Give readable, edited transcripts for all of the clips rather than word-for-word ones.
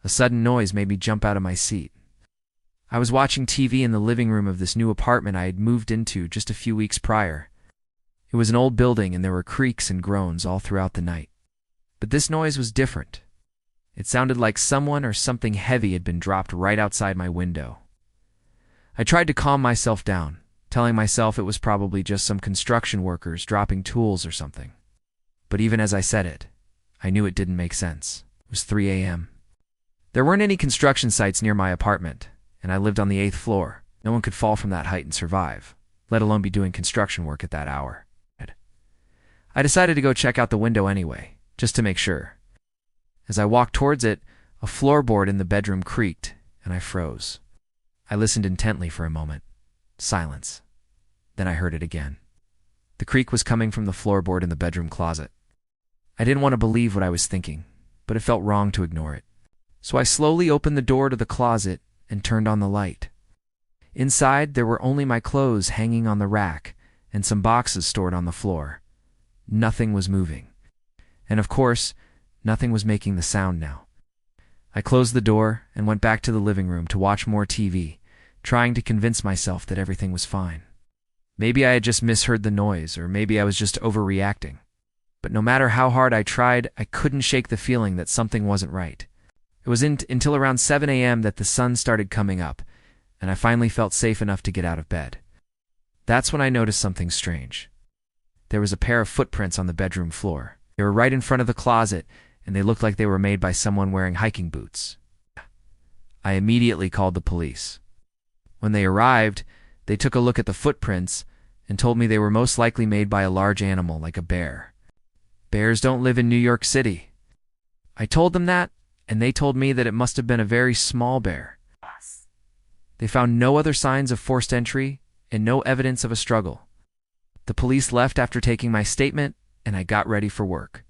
A sudden noise made me jump out of my seat. I was watching TV in the living room of this new apartment I had moved into just a few weeks prior. It was an old building and there were creaks and groans all throughout the night. But this noise was different. It sounded like someone or something heavy had been dropped right outside my window. I tried to calm myself down, telling myself it was probably just some construction workers dropping tools or something. But even as I said it, I knew it didn't make sense. It was 3 a.m. There weren't any construction sites near my apartment, and I lived on the 8th floor. No one could fall from that height and survive, let alone be doing construction work at that hour. I decided to go check out the window anyway, just to make sure. As I walked towards it, a floorboard in the bedroom creaked, and I froze. I listened intently for a moment. Silence. Then I heard it again. The creak was coming from the floorboard in the bedroom closet. I didn't want to believe what I was thinking, but it felt wrong to ignore it. So I slowly opened the door to the closet and turned on the light. Inside, there were only my clothes hanging on the rack and some boxes stored on the floor. Nothing was moving. And of course, nothing was making the sound now. I closed the door and went back to the living room to watch more TV, trying to convince myself that everything was fine. Maybe I had just misheard the noise, or maybe I was just overreacting. But no matter how hard I tried, I couldn't shake the feeling that something wasn't right. It was until around 7 a.m. that the sun started coming up, and I finally felt safe enough to get out of bed. That's when I noticed something strange. There was a pair of footprints on the bedroom floor. They were right in front of the closet, and they looked like they were made by someone wearing hiking boots. I immediately called the police. When they arrived, they took a look at the footprints and told me they were most likely made by a large animal like a bear. Bears don't live in New York City. I told them that, and they told me that it must have been a very small bear. They found no other signs of forced entry and no evidence of a struggle. The police left after taking my statement, and I got ready for work.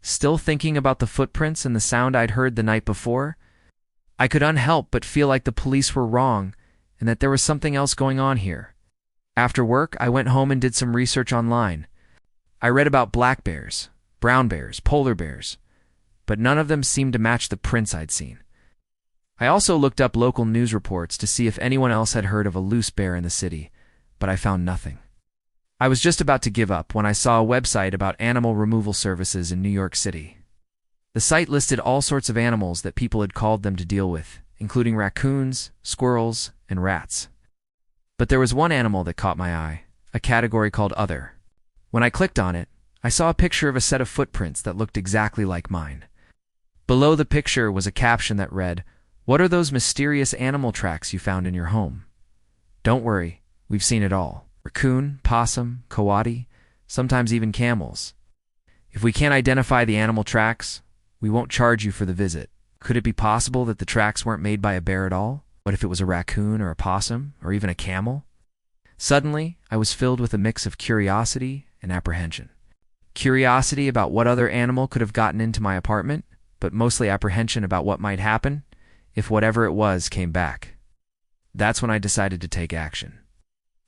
Still thinking about the footprints and the sound I'd heard the night before, I could unhelp but feel like the police were wrong and that there was something else going on here. After work, I went home and did some research online. I read about black bears, brown bears, polar bears, but none of them seemed to match the prints I'd seen. I also looked up local news reports to see if anyone else had heard of a loose bear in the city, but I found nothing. I was just about to give up when I saw a website about animal removal services in New York City. The site listed all sorts of animals that people had called them to deal with, including raccoons, squirrels, and rats. But there was one animal that caught my eye, a category called Other. When I clicked on it, I saw a picture of a set of footprints that looked exactly like mine. Below the picture was a caption that read, "What are those mysterious animal tracks you found in your home?" Don't worry, we've seen it all. Raccoon, possum, coati, sometimes even camels. If we can't identify the animal tracks, we won't charge you for the visit. Could it be possible that the tracks weren't made by a bear at all? What if it was a raccoon or a possum or even a camel? Suddenly, I was filled with a mix of curiosity and apprehension. Curiosity about what other animal could have gotten into my apartment, but mostly apprehension about what might happen if whatever it was came back. That's when I decided to take action.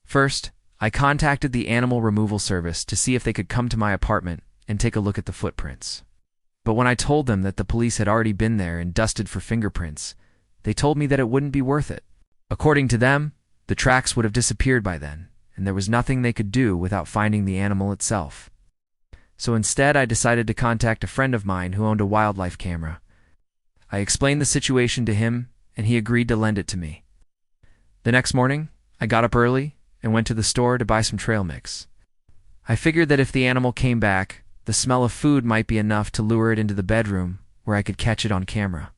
First, I contacted the animal removal service to see if they could come to my apartment and take a look at the footprints. But when I told them that the police had already been there and dusted for fingerprints, they told me that it wouldn't be worth it. According to them, the tracks would have disappeared by then, and there was nothing they could do without finding the animal itself. So instead, I decided to contact a friend of mine who owned a wildlife camera. I explained the situation to him, and he agreed to lend it to me. The next morning, I got up early and went to the store to buy some trail mix. I figured that if the animal came back, the smell of food might be enough to lure it into the bedroom where I could catch it on camera.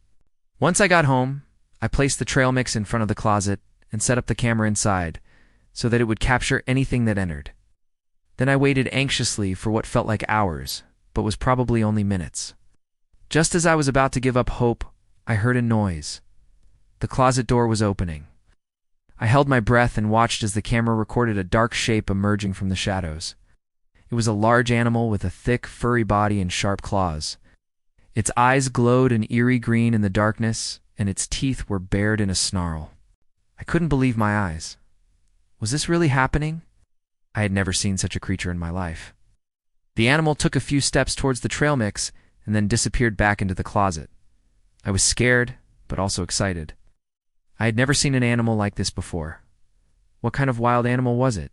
Once I got home, I placed the trail mix in front of the closet and set up the camera inside so that it would capture anything that entered. Then I waited anxiously for what felt like hours, but was probably only minutes. Just as I was about to give up hope, I heard a noise. The closet door was opening. I held my breath and watched as the camera recorded a dark shape emerging from the shadows. It was a large animal with a thick, furry body and sharp claws. Its eyes glowed an eerie green in the darkness, and its teeth were bared in a snarl. I couldn't believe my eyes. Was this really happening? I had never seen such a creature in my life. The animal took a few steps towards the trail mix and then disappeared back into the closet. I was scared, but also excited. I had never seen an animal like this before. What kind of wild animal was it?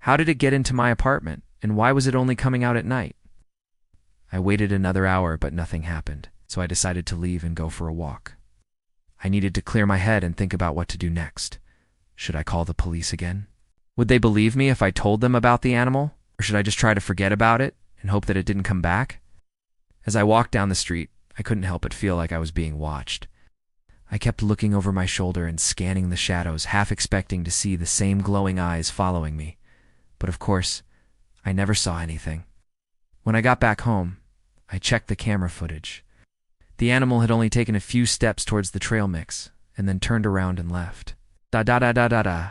How did it get into my apartment, and why was it only coming out at night? I waited another hour, but nothing happened, so I decided to leave and go for a walk. I needed to clear my head and think about what to do next. Should I call the police again? Would they believe me if I told them about the animal, or should I just try to forget about it and hope that it didn't come back? As I walked down the street, I couldn't help but feel like I was being watched. I kept looking over my shoulder and scanning the shadows, half expecting to see the same glowing eyes following me. But of course, I never saw anything. When I got back home, I checked the camera footage. The animal had only taken a few steps towards the trail mix, and then turned around and left. Da-da-da-da-da-da.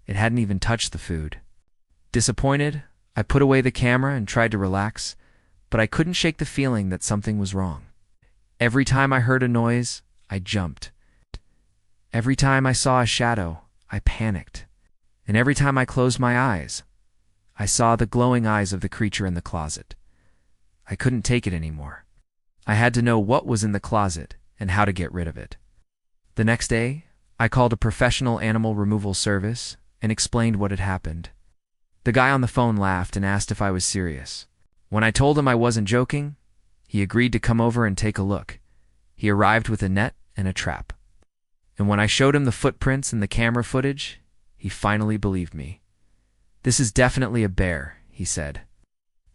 It hadn't even touched the food. Disappointed, I put away the camera and tried to relax, but I couldn't shake the feeling that something was wrong. Every time I heard a noise, I jumped. Every time I saw a shadow, I panicked. And every time I closed my eyes, I saw the glowing eyes of the creature in the closet. I couldn't take it anymore. I had to know what was in the closet and how to get rid of it. The next day, I called a professional animal removal service and explained what had happened. The guy on the phone laughed and asked if I was serious. When I told him I wasn't joking, he agreed to come over and take a look. He arrived with a net and a trap. And when I showed him the footprints and the camera footage, he finally believed me. "This is definitely a bear," he said.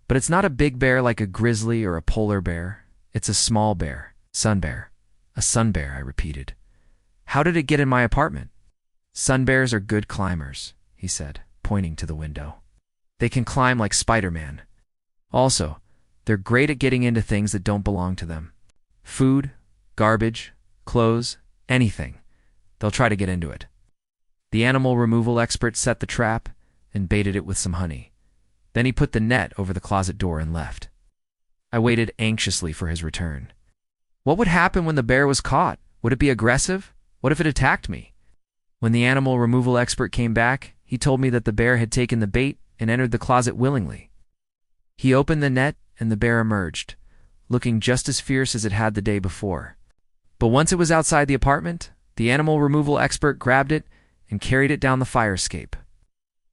"But it's not a big bear like a grizzly or a polar bear. It's a small bear, sun bear. A sun bear," I repeated. "How did it get in my apartment?" "Sun bears are good climbers," he said, pointing to the window. "They can climb like Spider-Man. Also, they're great at getting into things that don't belong to them. Food, garbage, clothes, anything. They'll try to get into it." The animal removal expert set the trap and baited it with some honey. Then he put the net over the closet door and left. I waited anxiously for his return. What would happen when the bear was caught? Would it be aggressive? What if it attacked me? When the animal removal expert came back, he told me that the bear had taken the bait and entered the closet willingly. He opened the net and the bear emerged, looking just as fierce as it had the day before. But once it was outside the apartment, the animal removal expert grabbed it and carried it down the fire escape.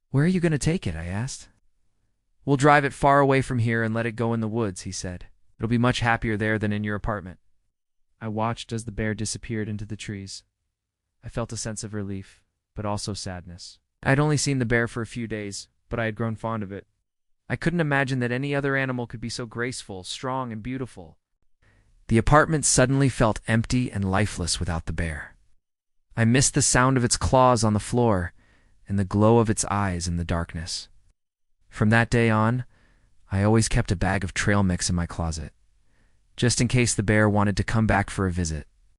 "Where are you going to take it?" I asked. "We'll drive it far away from here and let it go in the woods," he said. "It'll be much happier there than in your apartment." I watched as the bear disappeared into the trees. I felt a sense of relief, but also sadness. I'd only seen the bear for a few days, but I had grown fond of it. I couldn't imagine that any other animal could be so graceful, strong, and beautiful. The apartment suddenly felt empty and lifeless without the bear. I missed the sound of its claws on the floor and the glow of its eyes in the darkness. From that day on, I always kept a bag of trail mix in my closet, just in case the bear wanted to come back for a visit.